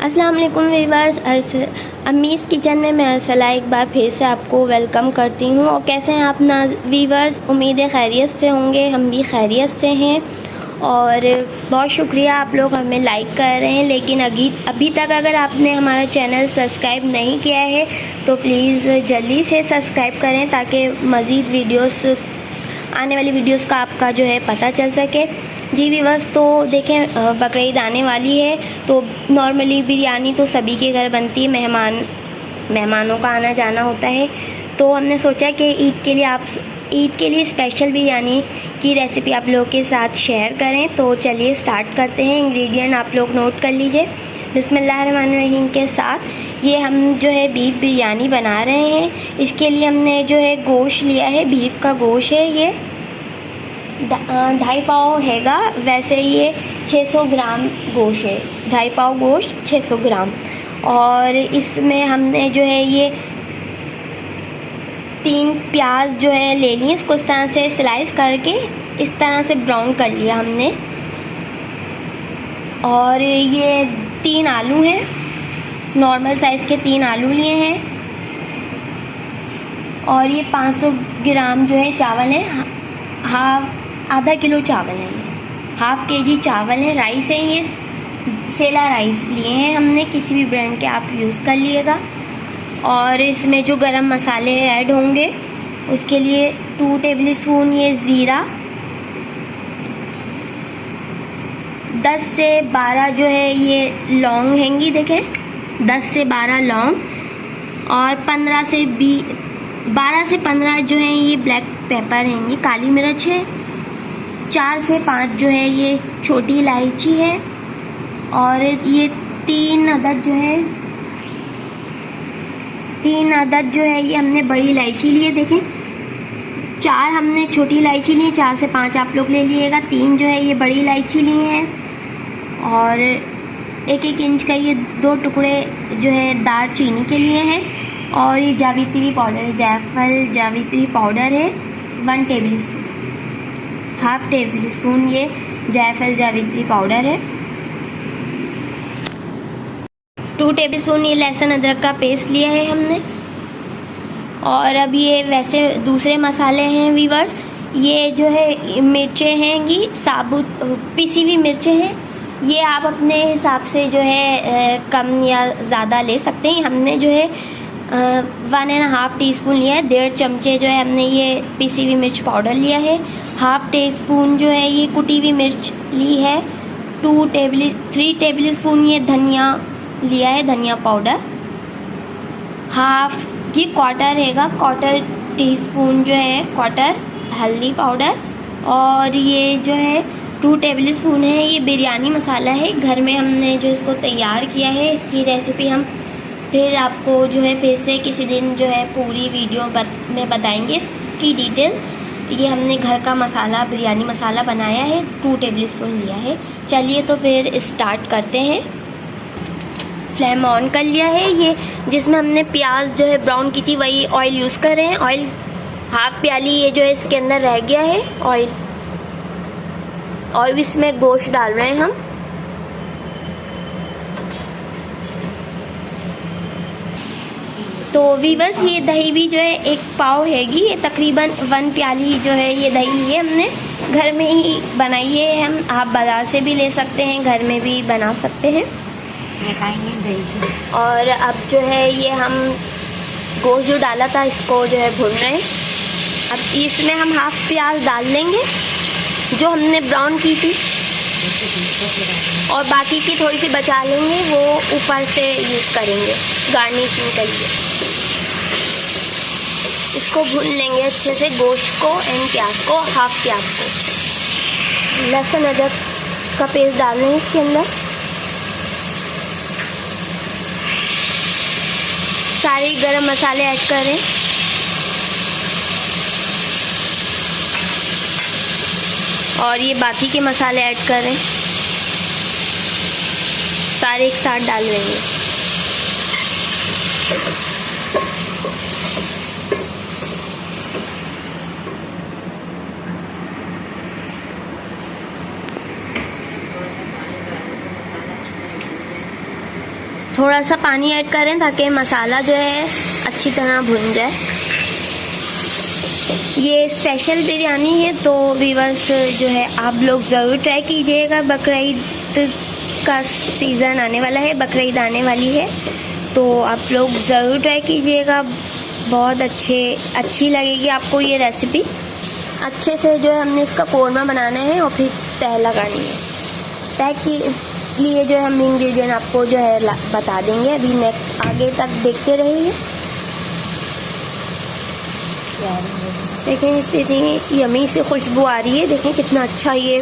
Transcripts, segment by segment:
अस्सलाम वालेकुम viewers, अम्मीज़ kitchen में मैं अरसला एक बार फिर से आपको वेलकम करती हूँ। और कैसे हैं आप ना वीवर्स? उम्मीद है खैरियत से होंगे। हम भी खैरियत से हैं और बहुत शुक्रिया आप लोग हमें लाइक कर रहे हैं। लेकिन अभी तक अगर आपने हमारा चैनल सब्सक्राइब नहीं किया है तो प्लीज़ जल्दी से सब्सक्राइब करें ताकि मज़ीद वीडियोस आने वाली वीडियोस का आपका जो है पता चल सके। जी व्यूअर्स, तो देखें बकरीद आने वाली है तो नॉर्मली बिरयानी तो सभी के घर बनती है, मेहमानों का आना जाना होता है। तो हमने सोचा कि ईद के लिए स्पेशल बिरयानी की रेसिपी आप लोगों के साथ शेयर करें। तो चलिए स्टार्ट करते हैं। इंग्रेडिएंट आप लोग नोट कर लीजिए बिस्मिल्लाहिर्रहमानिर्रहीम के साथ। ये हम जो है बीफ बिरयानी बना रहे हैं। इसके लिए हमने जो है गोश्त लिया है, बीफ का गोश्त है, ये 2.5 पाव हैगा। वैसे ये 600 ग्राम गोश्त है, 2.5 पाव गोश्त 600 ग्राम। और इसमें हमने जो है ये 3 प्याज जो है ले लिए, इसको इस तरह से स्लाइस करके इस तरह से ब्राउन कर लिया हमने। और ये 3 आलू हैं, नॉर्मल साइज़ के 3 आलू लिए हैं। और ये 500 ग्राम जो है चावल है, आधा किलो चावल है, 1/2 kg चावल है। राइस है, ये सेला राइस लिए हैं हमने, किसी भी ब्रांड के आप यूज़ कर लिएगा। और इसमें जो गरम मसाले ऐड होंगे उसके लिए 2 टेबल स्पून ये ज़ीरा, 10 से 12 जो है ये लौंग हैंगी, देखें 10 से 12 लौंग। और 12 से 15 जो है ये ब्लैक पेपर हैंगी, काली मिर्च है। 4 से 5 जो है ये छोटी इलायची है। और ये 3 अदद जो है ये हमने बड़ी इलायची लिए, देखें 4 हमने छोटी इलायची ली, 4 से 5 आप लोग ले लीजिएगा। 3 जो है ये बड़ी इलायची ली हैं। और 1-1 इंच का ये 2 टुकड़े जो है दालचीनी के लिए हैं। और ये जावित्री पाउडर है, जायफल जावित्री पाउडर है 1 टेबल स्पून, 1/2 टेबल स्पून ये जायफल जावित्री पाउडर है। 2 टेबल स्पून ये लहसुन अदरक का पेस्ट लिया है हमने। और अब ये वैसे दूसरे मसाले हैं वीवर्स, ये जो है मिर्चें हैंगी, साबुत पिसी हुई मिर्चें हैं। ये आप अपने हिसाब से जो है कम या ज़्यादा ले सकते हैं। हमने जो है 1.5 टीस्पून लिया है। 1.5 चमचे जो है हमने ये पिसी हुई मिर्च पाउडर लिया है। 1/2 टीस्पून जो है ये कुटी हुई मिर्च ली है। 3 टेबल स्पून ये धनिया लिया है, धनिया पाउडर। 1/4 हैगा, 1/4 टीस्पून जो है 1/4 हल्दी पाउडर। और ये जो है 2 टेबल स्पून है ये बिरयानी मसाला है, घर में हमने जो इसको तैयार किया है। इसकी रेसिपी हम फिर आपको जो है फिर से किसी दिन जो है पूरी वीडियो में बताएंगे इसकी डिटेल। ये हमने घर का मसाला, बिरयानी मसाला बनाया है, 2 टेबल स्पून लिया है। चलिए तो फिर स्टार्ट करते हैं। फ्लेम ऑन कर लिया है। ये जिसमें हमने प्याज जो है ब्राउन की थी वही ऑयल यूज़ कर रहे हैं। ऑयल 1/2 प्याली ये जो है इसके अंदर रह गया है ऑयल। और इसमें गोश्त डाल रहे हैं हम। तो वीवर्स, ये दही भी जो है 1 पाव हैगी, ये तकरीबन 1 प्याली जो है ये दही ली है हमने, घर में ही बनाई है हम। आप बाज़ार से भी ले सकते हैं, घर में भी बना सकते हैं। और अब जो है ये हम गोश्त जो डाला था इसको जो है भून रहे हैं। अब इसमें हम 1/2 प्याज डाल देंगे जो हमने ब्राउन की थी, और बाकी की थोड़ी सी बचा लेंगे, वो ऊपर से यूज़ करेंगे गार्निशिंग के लिए। इसको भून लेंगे अच्छे से, गोश्त को एंड प्याज को, 1/2 प्याज को। लहसुन अदरक का पेस्ट डाल लेंगे इसके अंदर। सारे गरम मसाले ऐड करें। और ये बाकी के मसाले ऐड करें, सारे एक साथ डाल लेंगे। थोड़ा सा पानी ऐड करें ताकि मसाला जो है अच्छी तरह भुन जाए। ये स्पेशल बिरयानी है तो व्यूअर्स जो है आप लोग ज़रूर ट्राई कीजिएगा। बकरा ईद का सीज़न आने वाला है, बकरा ईद आने वाली है तो आप लोग ज़रूर ट्राई कीजिएगा। बहुत अच्छी लगेगी आपको ये रेसिपी। अच्छे से जो है हमने इसका कोरमा बनाना है और फिर तह लगानी है। तह के लिए जो है हम इंग्रेडिएंट आपको जो है बता देंगे। अभी नेक्स्ट आगे तक देखते रहिए। देखें इतनी यमी से खुशबू आ रही है। देखें कितना अच्छा ये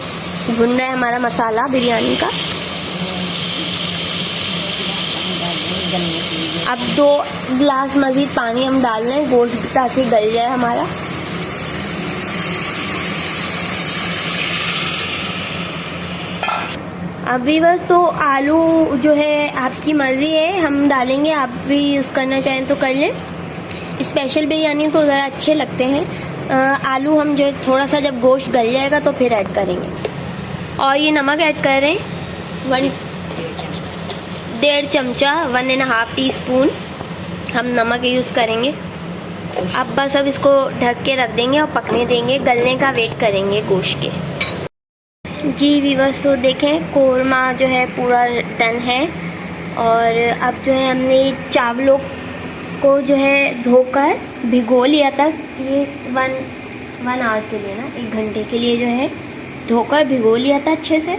भुन रहा है हमारा मसाला बिरयानी का। अब 2 गिलास मज़ीद पानी हम डाल रहे हैं गोश्त ताकि गल जाए हमारा। अभी बस तो आलू जो है आपकी मर्ज़ी है, हम डालेंगे, आप भी यूज़ करना चाहें तो कर लें। स्पेशल बिरयानी तो ज़रा अच्छे लगते हैं। आलू हम जो थोड़ा सा जब गोश्त गल जाएगा तो फिर ऐड करेंगे। और ये नमक ऐड कर रहे हैं 1.5 चमचा, 1.5 टीस्पून हम नमक यूज़ करेंगे। अब इसको ढक के रख देंगे और पकने देंगे, गलने का वेट करेंगे गोश्त के। जी व्यूअर्स तो देखें कोरमा जो है पूरा डन है। और अब जो है हमने चावलों को जो है धोकर भिगो लिया था। ये 1 आवर के लिए ना, 1 घंटे के लिए जो है धोकर भिगो लिया था अच्छे से।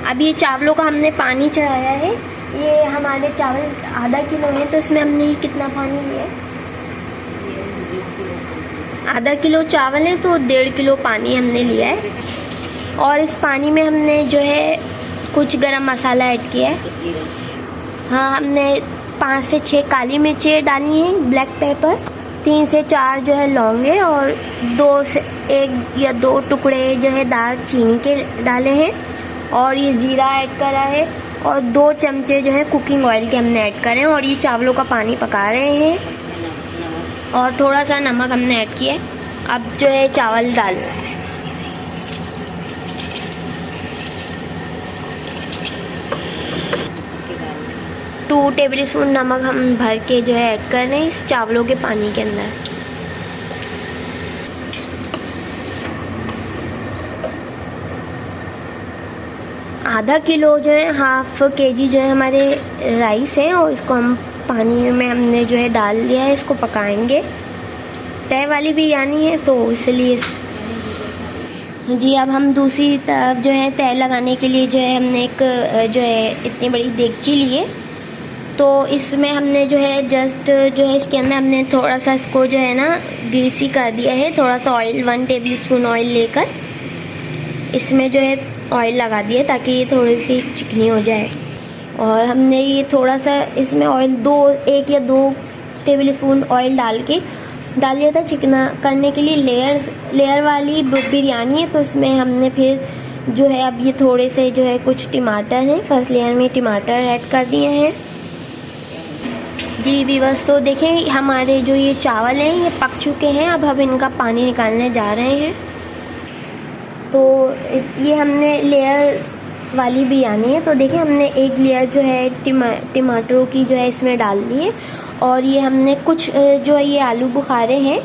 अब ये चावलों का हमने पानी चढ़ाया है। ये हमारे चावल आधा किलो है तो इसमें हमने कितना पानी लिया है? आधा किलो चावल है तो 1.5 किलो पानी हमने लिया है। और इस पानी में हमने जो है कुछ गरम मसाला ऐड किया है। हाँ, हमने 5 से 6 काली मिर्चें डाली हैं, ब्लैक पेपर, 3 से 4 जो है लौंगे और 2 से 1 या 2 टुकड़े जो है दालचीनी के डाले हैं। और ये ज़ीरा ऐड करा है और 2 चमचे जो है कुकिंग ऑयल के हमने ऐड करे हैं। और ये चावलों का पानी पका रहे हैं और थोड़ा सा नमक हमने ऐड किया है। अब जो है चावल डाल रहे हैं। 2 टेबल स्पून नमक हम भर के जो है ऐड कर रहे हैं इस चावलों के पानी के अंदर। आधा किलो जो है, हाफ केजी जो है हमारे राइस है और इसको हम पानी में हमने जो है डाल दिया है। इसको पकाएंगे। तय वाली बिरयानी है तो इसलिए जी। अब हम दूसरी तरफ जो है तय लगाने के लिए जो है हमने एक जो है इतनी बड़ी देगची ली है तो इसमें हमने जो है जस्ट जो है इसके अंदर हमने थोड़ा सा इसको जो है ना ग्रीसी कर दिया है। थोड़ा सा ऑयल, 1 टेबल स्पून ऑयल लेकर इसमें जो है ऑयल लगा दिया ताकि ये थोड़ी सी चिकनी हो जाए। और हमने ये थोड़ा सा इसमें ऑयल 1 या 2 टेबल स्पून ऑयल डाल दिया था चिकना करने के लिए। लेयर वाली बिरयानी है तो इसमें हमने फिर जो है अब ये थोड़े से जो है कुछ टमाटर हैं, फर्स्ट लेयर में टमाटर ऐड कर दिए हैं। जी व्यूअर्स तो देखें हमारे जो ये चावल हैं ये पक चुके हैं। अब हम इनका पानी निकालने जा रहे हैं। तो ये हमने लेयर वाली बिरयानी है तो देखें हमने 1 लेयर जो है टमाटरों की जो है इसमें डाल दी है। और ये हमने कुछ जो है ये आलू बुखारे हैं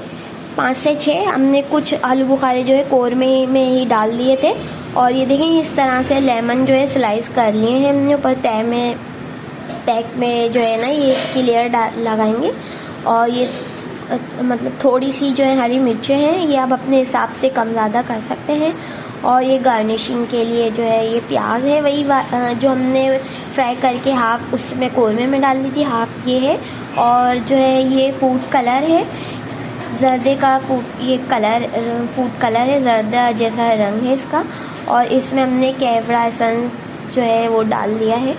5 से 6, हमने कुछ आलू बुखारे जो है कोरमे में ही डाल दिए थे। और ये देखें इस तरह से लेमन जो है स्लाइस कर लिए हैं हमने ऊपर तय में जो है ना ये इसकी लेयर लगाएंगे। और ये मतलब थोड़ी सी जो है हरी मिर्चें हैं, ये आप अपने हिसाब से कम ज़्यादा कर सकते हैं। और ये गार्निशिंग के लिए जो है ये प्याज है, वही जो हमने फ्राई करके हाफ उसमें कोरमे में डाल दी थी, हाफ ये है। और जो है ये फूड कलर है, जर्दे का फूड कलर है, जर्दा जैसा रंग है इसका। और इसमें हमने कैवड़ा एसेंस जो है वो डाल दिया है।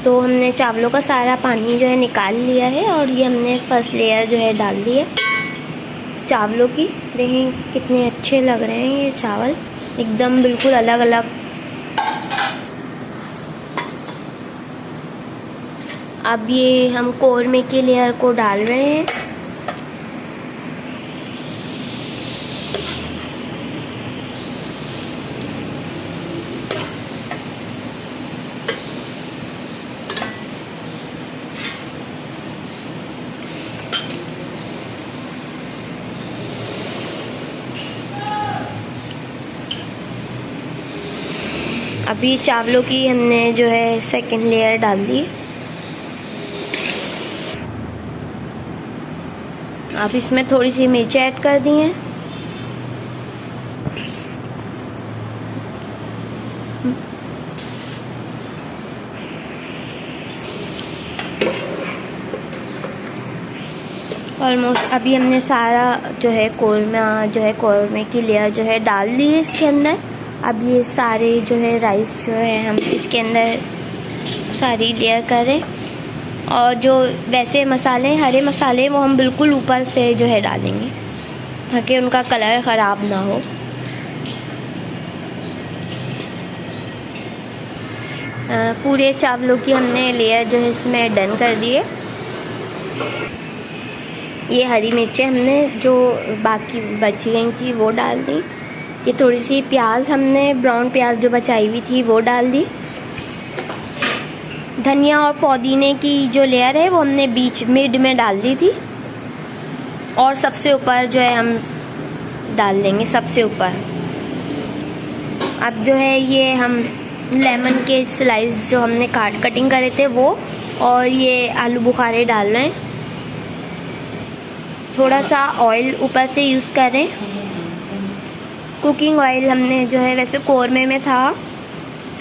तो हमने चावलों का सारा पानी जो है निकाल लिया है। और ये हमने फर्स्ट लेयर जो है डाल दी है चावलों की। देखें कितने अच्छे लग रहे हैं ये चावल, एकदम बिल्कुल अलग अलग। अब ये हम कोरमे की लेयर को डाल रहे हैं। अभी चावलों की हमने जो है सेकंड लेयर डाल दी। अब इसमें थोड़ी सी मिर्च ऐड कर दी हैं। ऑलमोस्ट अभी हमने सारा जो है कौरमे की लेयर जो है डाल दी है इसके अंदर। अब ये सारे जो है राइस जो है हम इसके अंदर सारी लेयर करें, और जो वैसे मसाले हरे मसाले वो हम बिल्कुल ऊपर से जो है डालेंगे ताकि उनका कलर ख़राब ना हो। पूरे चावलों की हमने लेयर जो है इसमें डन कर दी है। ये हरी मिर्चें हमने जो बाकी बची गई थी वो डाल दी। ये थोड़ी सी प्याज हमने ब्राउन प्याज जो बचाई हुई थी वो डाल दी। धनिया और पुदीने की जो लेयर है वो हमने बीच मिड में डाल दी थी, और सबसे ऊपर जो है हम डाल देंगे सबसे ऊपर। अब जो है ये हम लेमन के स्लाइस जो हमने कटिंग करे थे वो, और ये आलू बुखारे डाल रहे हैं। थोड़ा सा ऑयल ऊपर से यूज़ करें। कुकिंग ऑयल हमने जो है वैसे कौरमे में था,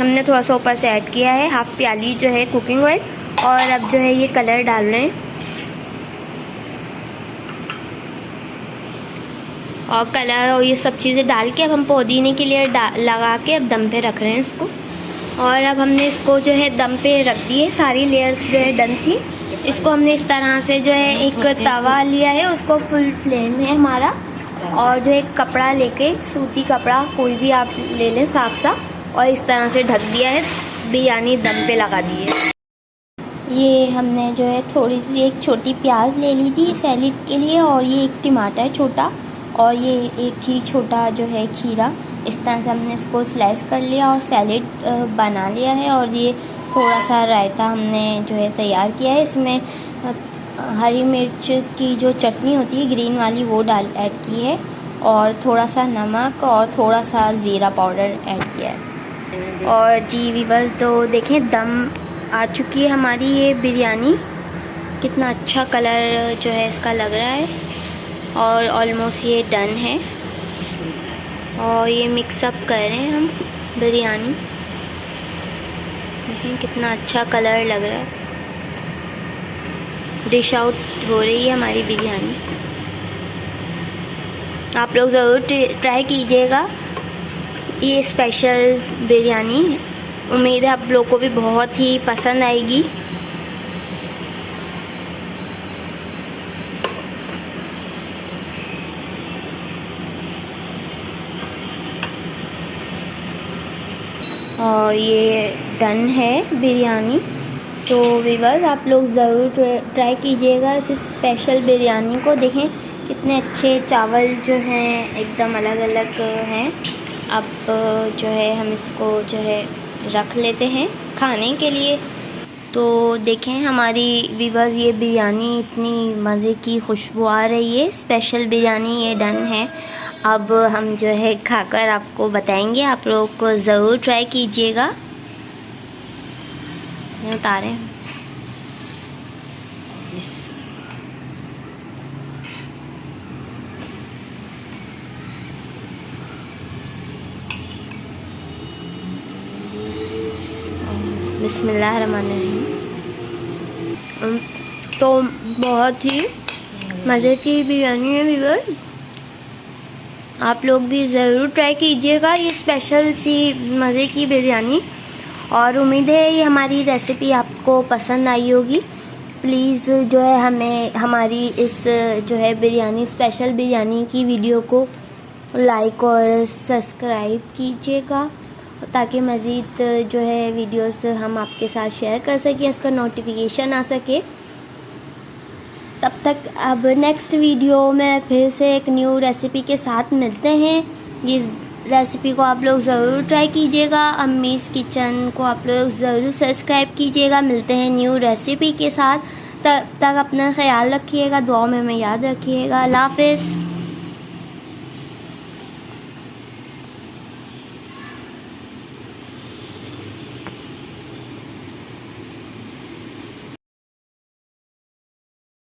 हमने थोड़ा सा ऊपर से ऐड किया है, हाफ प्याली जो है कुकिंग ऑयल। और अब जो है ये कलर डाल रहे हैं, और कलर और ये सब चीज़ें डाल के अब हम पुदीने के लिए लगा के अब दम पे रख रहे हैं इसको। और अब हमने इसको जो है दम पे रख दिए, सारी लेयर जो है डन थी। इसको हमने इस तरह से जो है एक तवा लिया है, उसको फुल फ्लेम है हमारा, और जो एक कपड़ा लेके सूती कपड़ा कोई भी आप ले लें साफ सा, और इस तरह से ढक दिया है, बिरयानी दम पे लगा दी है। ये हमने जो है थोड़ी सी एक छोटी प्याज ले ली थी सैलेड के लिए, और ये एक टमाटर छोटा, और ये एक ही छोटा जो है खीरा। इस तरह से हमने इसको स्लाइस कर लिया और सैलेड बना लिया है। और ये थोड़ा सा रायता हमने जो है तैयार किया है, इसमें हरी मिर्च की जो चटनी होती है ग्रीन वाली वो ऐड की है, और थोड़ा सा नमक और थोड़ा सा ज़ीरा पाउडर ऐड किया है। और जी वीवर्स, तो देखें दम आ चुकी है हमारी ये बिरयानी। कितना अच्छा कलर जो है इसका लग रहा है, और ऑलमोस्ट ये डन है। और ये मिक्सअप कर रहे हैं हम बिरयानी। देखें कितना अच्छा कलर लग रहा है। डिश आउट हो रही है हमारी बिरयानी। आप लोग ज़रूर ट्राई कीजिएगा ये स्पेशल बिरयानी। उम्मीद है आप लोग को भी बहुत ही पसंद आएगी। और ये डन है बिरयानी। तो व्यूअर्स, आप लोग ज़रूर ट्राई कीजिएगा इस स्पेशल बिरयानी को। देखें कितने अच्छे चावल जो हैं एकदम अलग अलग हैं। अब जो है हम इसको जो है रख लेते हैं खाने के लिए। तो देखें हमारी व्यूअर्स, ये बिरयानी इतनी मज़े की खुशबू आ रही है। स्पेशल बिरयानी ये डन है। अब हम जो है खाकर आपको बताएंगे। आप लोग को ज़रूर ट्राई कीजिएगा। उतारें बिस्मिल्लाहिर्रहमानिर्रहीम। तो बहुत ही मज़े की बिरयानी है व्यूअर्स, आप लोग भी ज़रूर ट्राई कीजिएगा ये स्पेशल सी मज़े की बिरयानी। और उम्मीद है ये हमारी रेसिपी आपको पसंद आई होगी। प्लीज़ जो है हमें हमारी इस जो है बिरयानी स्पेशल बिरयानी की वीडियो को लाइक और सब्सक्राइब कीजिएगा, ताकि मज़ीद जो है वीडियोस हम आपके साथ शेयर कर सकें, इसका नोटिफिकेशन आ सके। तब तक अब नेक्स्ट वीडियो में फिर से एक न्यू रेसिपी के साथ मिलते हैं। इस रेसिपी को आप लोग ज़रूर ट्राई कीजिएगा। अम्मीज़ किचन को आप लोग ज़रूर सब्सक्राइब कीजिएगा। मिलते हैं न्यू रेसिपी के साथ। तब तक अपना ख्याल रखिएगा, दुआ में हमें याद रखिएगा। अल्लाह हाफ़िज़।